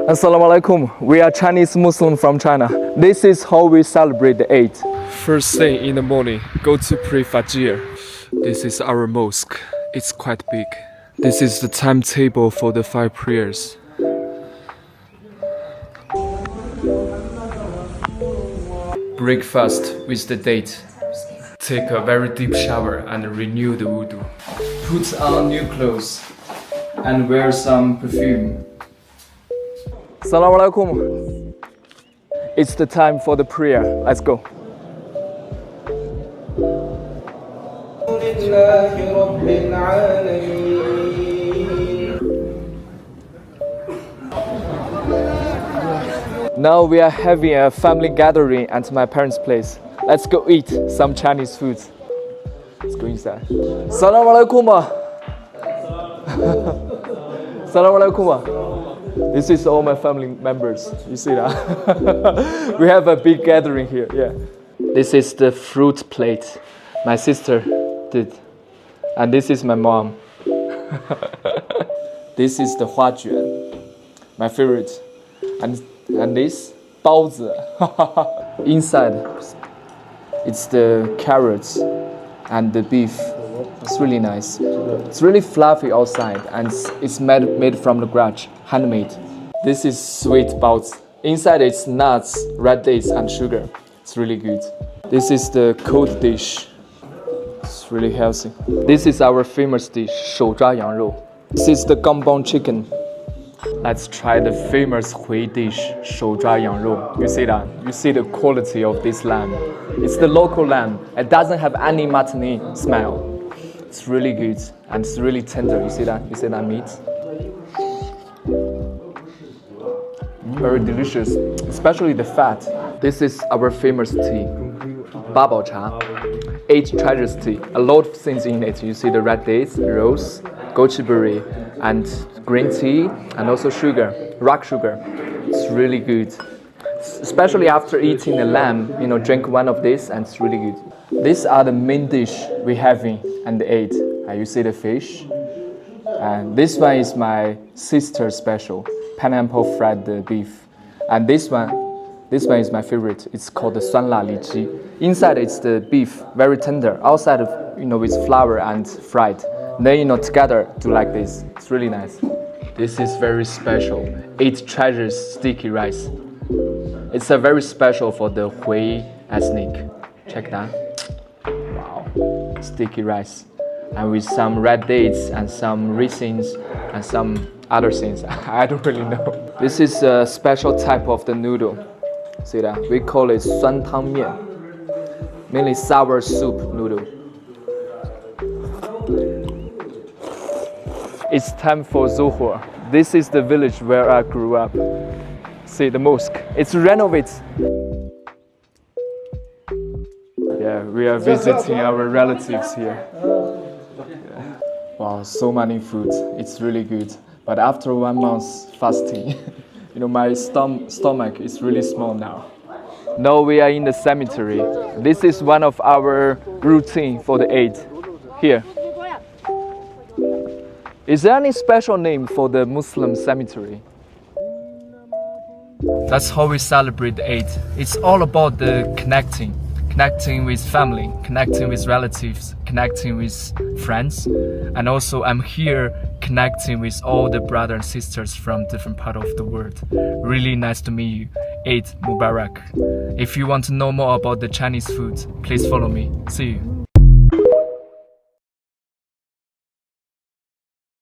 Assalamu alaikum. We are Chinese Muslim from China. This is how we celebrate the Eid. First thing in the morning, go to pray Fajr. This is our mosque. It's quite big. This is the timetable for the 5 prayers. Breakfast with the date. Take a very deep shower and renew the wudu. Put on new clothes and wear some perfume. Assalamu alaikum. It's the time for the prayer. Let's go. Now we are having a family gathering at my parents' place. Let's go eat some Chinese food. Let's go inside. Assalamu alaikum. Assalamu alaikum. This is all my family members. You see that? We have a big gathering here. Yeah. This is the fruit plate my sister did, and this is my mom. This is the huajuan, my favorite, and this 包子. Inside, it's the carrots and the beef. It's really nice. It's really fluffy outside, and it's made from the garage, handmade. This is sweet baozi. Inside it's nuts, red dates, and sugar. It's really good. This is the cold dish. It's really healthy. This is our famous dish, 手抓羊肉. This is the gambang chicken. Let's try the famous Hui dish, 手抓羊肉. You see that? You see the quality of this lamb. It's the local lamb. It doesn't have any muttony smell. It's really good and it's really tender. You see that? You see that meat? Very delicious, especially the fat. This is our famous tea, Babao Cha. 8 treasures tea. A lot of things in it. You see the red dates, rose, goji and green tea, and also sugar, rock sugar. It's really good. Especially after eating the lamb, drink one of these and it's really good. These are the main dish we having and ate. You see the fish. And this one is my sister's special, pineapple fried beef. And this one is my favorite. It's called the 酸辣里脊. Inside it's the beef, very tender. Outside, with flour and fried. Then, together do like this. It's really nice. This is very special. 8 treasures sticky rice. It's a very special for the Hui ethnic. Check that. Wow. Sticky rice. And with some red dates and some raisins and some other things. I don't really know. This is a special type of the noodle. See that? We call it 酸汤面. Mainly sour soup noodle. It's time for Zuhur. This is the village where I grew up. See the mosque. It's renovated. Yeah, we are visiting our relatives here. Yeah. Wow, so many food. It's really good. But after 1 month fasting, my stomach is really small now. Now we are in the cemetery. This is one of our routine for the Eid. Here. Is there any special name for the Muslim cemetery? That's how we celebrate the Eid. It's all about the connecting with family, connecting with relatives, connecting with friends. And also I'm here connecting with all the brothers and sisters from different parts of the world. Really nice to meet you. Eid Mubarak. If you want to know more about the Chinese food, please follow me. See you.